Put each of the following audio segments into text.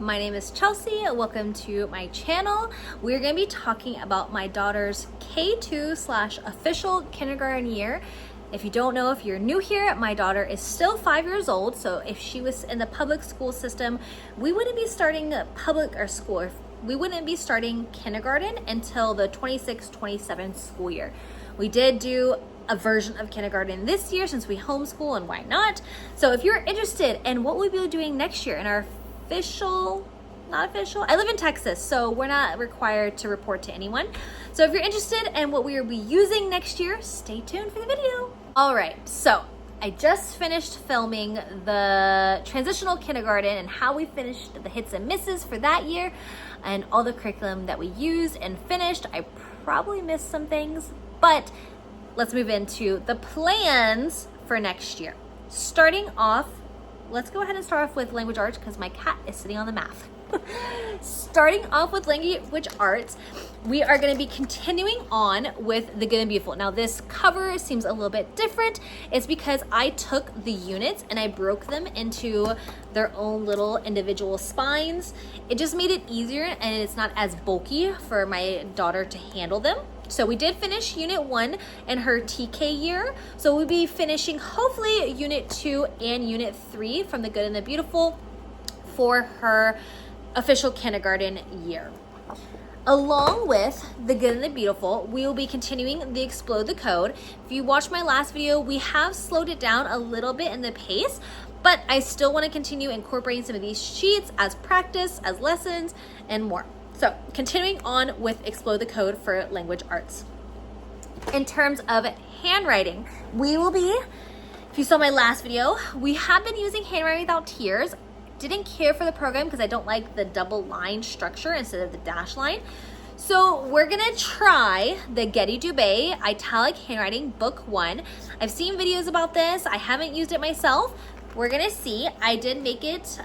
my name is Chelsea. Welcome to my channel. We're going to be talking about my daughter's K2/official kindergarten year. If you don't know, if you're new here, my daughter is still 5 years old. So if she was in the public school system, we wouldn't be starting we wouldn't be starting kindergarten until the 26-27 school year. We did do a version of kindergarten this year since we homeschool, and why not? So if you're interested in what we'll be doing next year in our not official, I live in Texas, so we're not required to report to anyone. So if you're interested in what we will be using next year, stay tuned for the video. All right, so I just finished filming the transitional kindergarten and how we finished the hits and misses for that year and all the curriculum that we used and finished. I probably missed some things, but let's move into the plans for next year. Starting off, let's go ahead and start off with language arts because my cat is sitting on the math. Starting off with language arts, we are going to be continuing on with the Good and Beautiful. Now this cover seems a little bit different. It's because I took the units and I broke them into their own little individual spines. It just made it easier and it's not as bulky for my daughter to handle them. So we did finish Unit 1 in her TK year. So we'll be finishing hopefully Unit 2 and Unit 3 from the Good and the Beautiful for her official kindergarten year. Along with the Good and the Beautiful, we will be continuing the Explode the Code. If you watched my last video, we have slowed it down a little bit in the pace, but I still want to continue incorporating some of these sheets as practice, as lessons, and more. So continuing on with Explode the Code for language arts. In terms of handwriting, we will be, if you saw my last video, we have been using Handwriting Without Tears. Didn't care for the program because I don't like the double line structure instead of the dash line. So we're gonna try the Getty Dubay Italic Handwriting Book 1. I've seen videos about this. I haven't used it myself. We're gonna see. I did make it,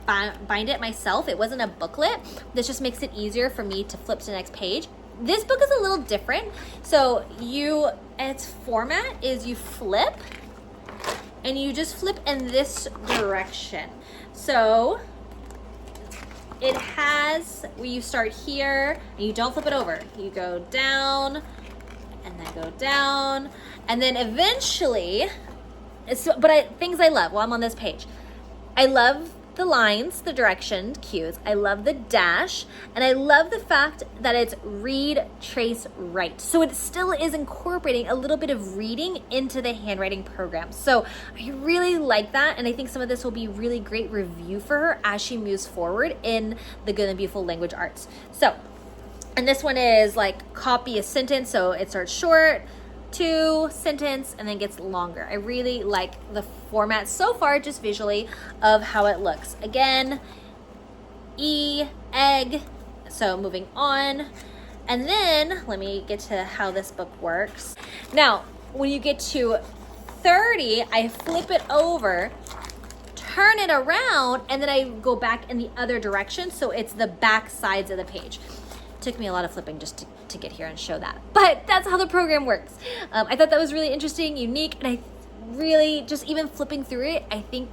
bind it myself. It wasn't a booklet. This just makes it easier for me to flip to the next page. This book is a little different. So its format is you flip and you just flip in this direction. So it has, where you start here and you don't flip it over. You go down and then go down and then eventually, things I love while I'm on this page. I love the lines, the direction cues. I love the dash, and I love the fact that it's read, trace, write. So it still is incorporating a little bit of reading into the handwriting program. So I really like that, and I think some of this will be really great review for her as she moves forward in the Good and Beautiful language arts. So, and this one is like copy a sentence, so it starts short, to sentence, and then gets longer. I really like the format so far, just visually, of how it looks. Again, egg. So moving on. And then let me get to how this book works. Now, when you get to 30, I flip it over, turn it around, and then I go back in the other direction. So it's the back sides of the page. Took me a lot of flipping just to get here and show that, but that's how the program works. I thought that was really interesting, unique, and I really, just even flipping through it, I think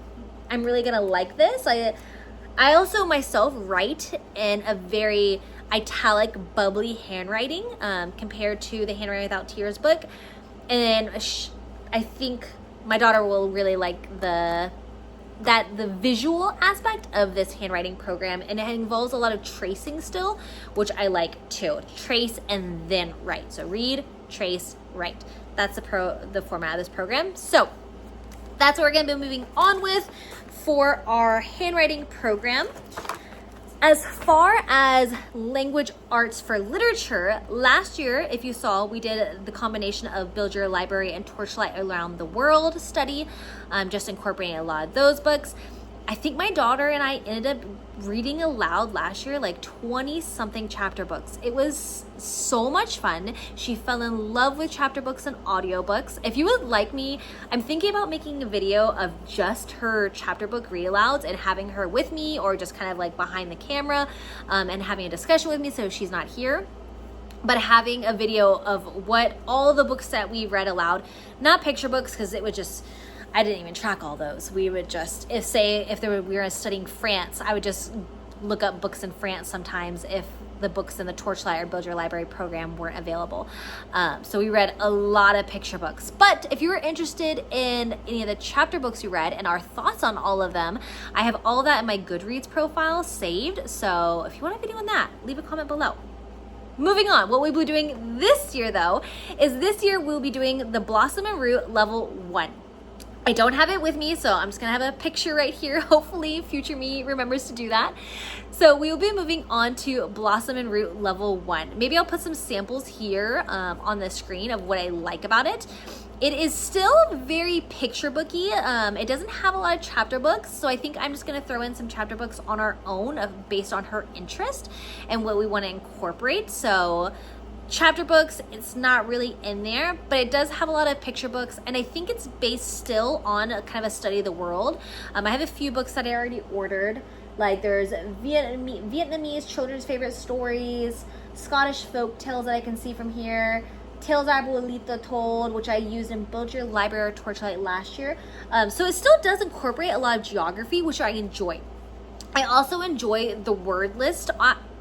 I'm really gonna like this. I also myself write in a very italic, bubbly handwriting compared to the Handwriting Without Tears book, and I think my daughter will really like the visual aspect of this handwriting program, and it involves a lot of tracing still, which I like too. Trace and then write. So read, trace, write. That's the format of this program. So that's what we're going to be moving on with for our handwriting program. As far as language arts for literature, last year, if you saw, we did the combination of Build Your Library and Torchlight Around the World study, just incorporating a lot of those books. I think my daughter and I ended up reading aloud last year like 20-something chapter books. It was so much fun. She fell in love with chapter books and audiobooks. If you would like me, I'm thinking about making a video of just her chapter book read alouds and having her with me, or just kind of like behind the camera and having a discussion with me so she's not here. But having a video of what all the books that we read aloud, not picture books, because it would just, I didn't even track all those. We would just, we were studying France, I would just look up books in France sometimes if the books in the Torchlight or Build Your Library program weren't available. So we read a lot of picture books. But if you were interested in any of the chapter books you read and our thoughts on all of them, I have all of that in my Goodreads profile saved. So if you want a video on that, leave a comment below. Moving on, what we'll be doing this year though, is this year we'll be doing the Blossom and Root level 1. I don't have it with me, so I'm just gonna have a picture right here. Hopefully future me remembers to do that. So we will be moving on to Blossom and Root level 1. Maybe I'll put some samples here on the screen of what I like about it. It is still very picture booky. It doesn't have a lot of chapter books, so I think I'm just gonna throw in some chapter books on our own based on her interest and what we wanna incorporate. So chapter books, it's not really in there, but it does have a lot of picture books, and I think it's based still on a kind of a study of the world. I have a few books that I already ordered. Like there's Vietnamese children's favorite stories, Scottish folk tales that I can see from here, Tales Abuelita Told, which I used in Build Your Library or Torchlight last year. So it still does incorporate a lot of geography, which I enjoy. I also enjoy the word list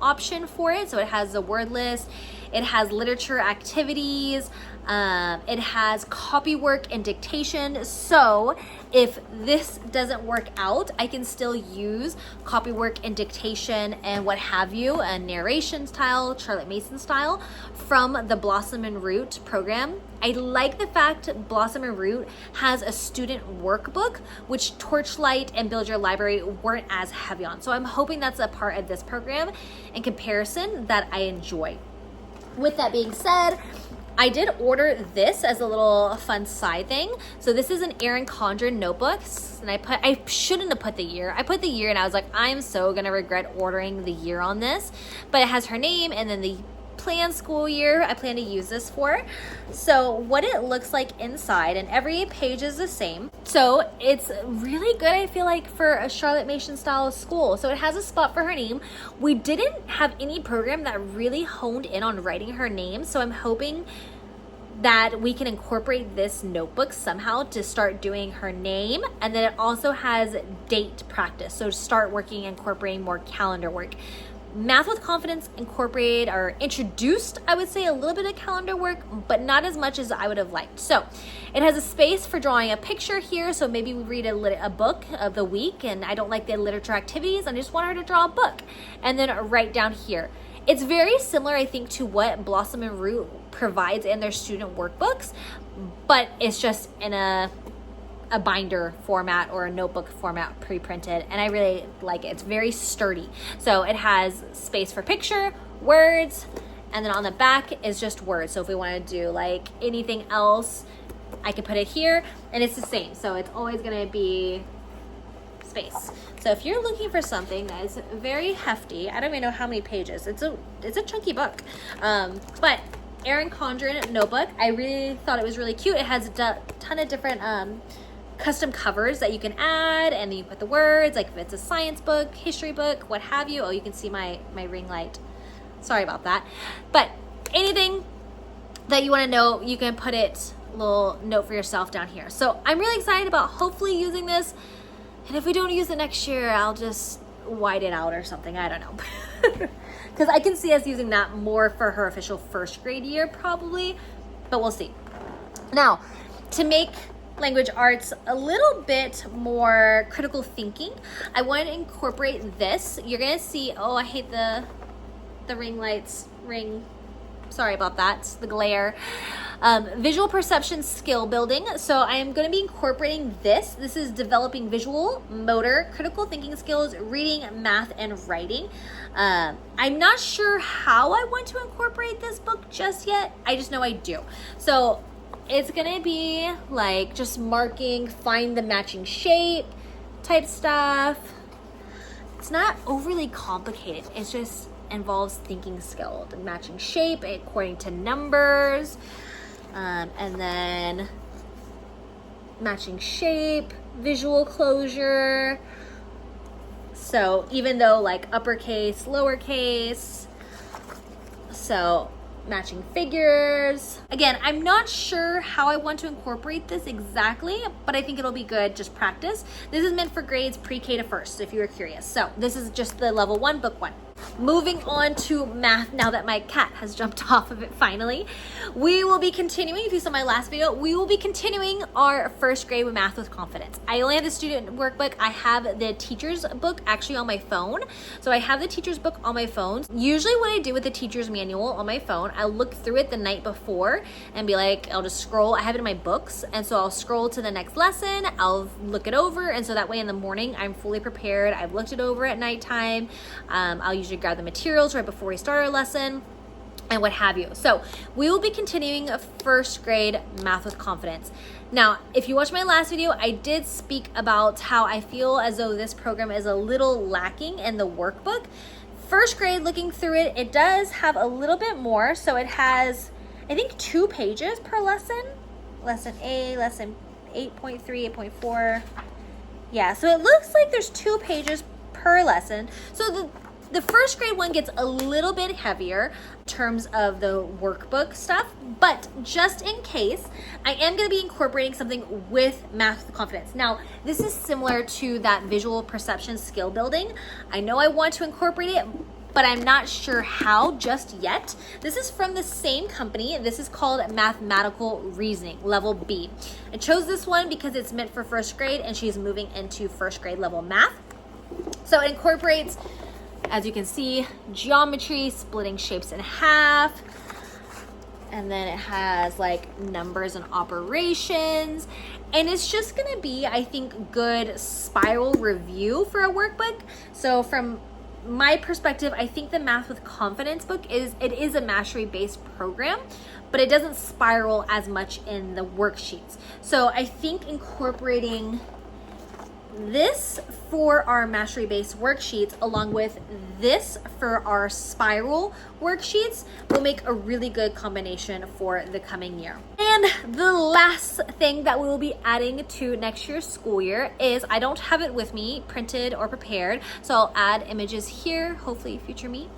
option for it. So it has the word list, it has literature activities, it has copy work and dictation. So if this doesn't work out, I can still use copy work and dictation and what have you, a narration style, Charlotte Mason style from the Blossom and Root program. I like the fact Blossom and Root has a student workbook, which Torchlight and Build Your Library weren't as heavy on. So I'm hoping that's a part of this program in comparison that I enjoy. With that being said, I did order this as a little fun side thing. So this is an Erin Condren notebooks, and I shouldn't have put the year. I put the year and I was like, I'm so gonna regret ordering the year on this, but it has her name and then the planned school year I plan to use this for. So what it looks like inside, and every page is the same. So it's really good, I feel like, for a Charlotte Mason style school. So it has a spot for her name. We didn't have any program that really honed in on writing her name, so I'm hoping that we can incorporate this notebook somehow to start doing her name. And then it also has date practice, so start working, incorporating more calendar work. Math with Confidence incorporated or introduced, I would say, a little bit of calendar work, but not as much as I would have liked. So it has a space for drawing a picture here. So maybe we read a book of the week and I don't like the literature activities, and I just want her to draw a book and then write down here. It's very similar, I think, to what Blossom and Root provides in their student workbooks, but it's just in a binder format or a notebook format pre-printed, and I really like it. It's very sturdy. So it has space for picture, words, and then on the back is just words. So if we want to do like anything else, I can put it here, and it's the same. So it's always going to be space. So if you're looking for something that is very hefty, I don't even know how many pages. It's a chunky book, but Erin Condren notebook. I really thought it was really cute. It has a ton of different custom covers that you can add, and then you put the words, like if it's a science book, history book, what have you. Oh, you can see my ring light. Sorry about that. But anything that you want to know, you can put it, a little note for yourself down here. So I'm really excited about hopefully using this. And if we don't use it next year, I'll just white it out or something. I don't know. Because I can see us using that more for her official first grade year probably, but we'll see. Now, to make language arts a little bit more critical thinking, I want to incorporate this. You're gonna see, oh, I hate the ring lights, sorry about that, it's the glare. Visual perception skill building. So I am going to be incorporating this. This is developing visual, motor, critical thinking skills, reading, math, and writing. I'm not sure how I want to incorporate this book just yet. I just know I do. So it's going to be like just marking, find the matching shape type stuff. It's not overly complicated. It's just involves thinking skill, the matching shape according to numbers, and then matching shape, visual closure. So even though like uppercase, lowercase, so matching figures. Again, I'm not sure how I want to incorporate this exactly, but I think it'll be good, just practice. This is meant for grades pre-K to first, if you were curious. So this is just the level 1, book 1. Moving on to math, now that my cat has jumped off of it finally, we will be continuing, if you saw my last video, we will be continuing our first grade with Math with Confidence. I only have the student workbook. I have the teacher's book actually on my phone. So I have the teacher's book on my phone. Usually what I do with the teacher's manual on my phone, I'll look through it the night before and be like, I'll just scroll. I have it in my books. And so I'll scroll to the next lesson. I'll look it over. And so that way in the morning, I'm fully prepared. I've looked it over at nighttime. I'll usually grab the materials right before we start our lesson and what have you. So we will be continuing first grade Math with Confidence. Now, if you watched my last video, I did speak about how I feel as though this program is a little lacking in the workbook. First grade, looking through it, it does have a little bit more. So it has, I think, 2 pages per lesson. Lesson A, lesson 8.3, 8.4. Yeah, so it looks like there's 2 pages per lesson. So the first grade one gets a little bit heavier in terms of the workbook stuff, but just in case, I am going to be incorporating something with Math with Confidence. Now, this is similar to that visual perception skill building. I know I want to incorporate it, but I'm not sure how just yet. This is from the same company. This is called Mathematical Reasoning, level B. I chose this one because it's meant for first grade and she's moving into first grade level math. So it incorporates, as you can see, geometry, splitting shapes in half, and then it has like numbers and operations, and it's just gonna be, I think, good spiral review for a workbook. So from my perspective, I think the Math with Confidence book is a mastery-based program, but it doesn't spiral as much in the worksheets. So I think incorporating this for our mastery-based worksheets along with this for our spiral worksheets will make a really good combination for the coming year. And the last thing that we will be adding to next year's school year is, I don't have it with me printed or prepared, so I'll add images here, hopefully future me,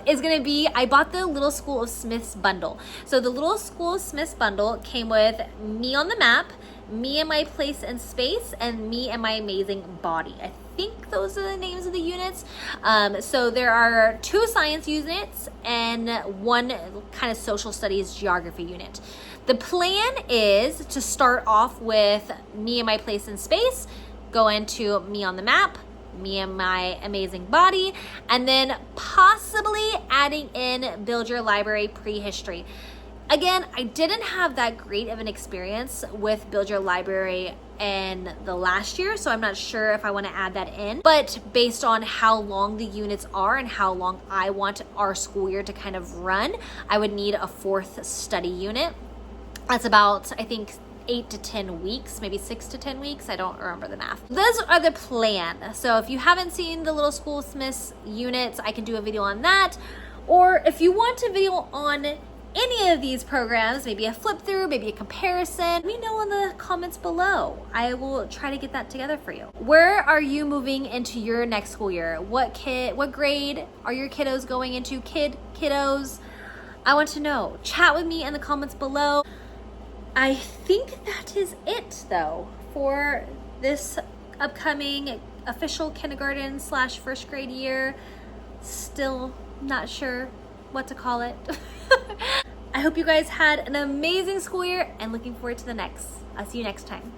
is gonna be, I bought the Little School of Smiths bundle. So the Little School of Smiths bundle came with me on the map, me and my place in space, and me and my amazing body. I think those are the names of the units. So there are 2 science units and 1 kind of social studies geography unit. The plan is to start off with me and my place in space, go into me on the map, me and my amazing body, and then possibly adding in build your library prehistory. Again, I didn't have that great of an experience with Build Your Library in the last year, so I'm not sure if I want to add that in. But based on how long the units are and how long I want our school year to kind of run, I would need a 4th study unit. That's about, I think, 8 to 10 weeks, maybe 6 to 10 weeks. I don't remember the math. Those are the plan. So if you haven't seen the Little School of Smiths units, I can do a video on that. Or if you want a video on any of these programs, maybe a flip through, maybe a comparison, let me know in the comments below. I will try to get that together for you. Where are you moving into your next school year? What grade are your kiddos going into? Kiddos? I want to know. Chat with me in the comments below. I think that is it though for this upcoming official kindergarten / first grade year. Still not sure what to call it. I hope you guys had an amazing school year and looking forward to the next. I'll see you next time.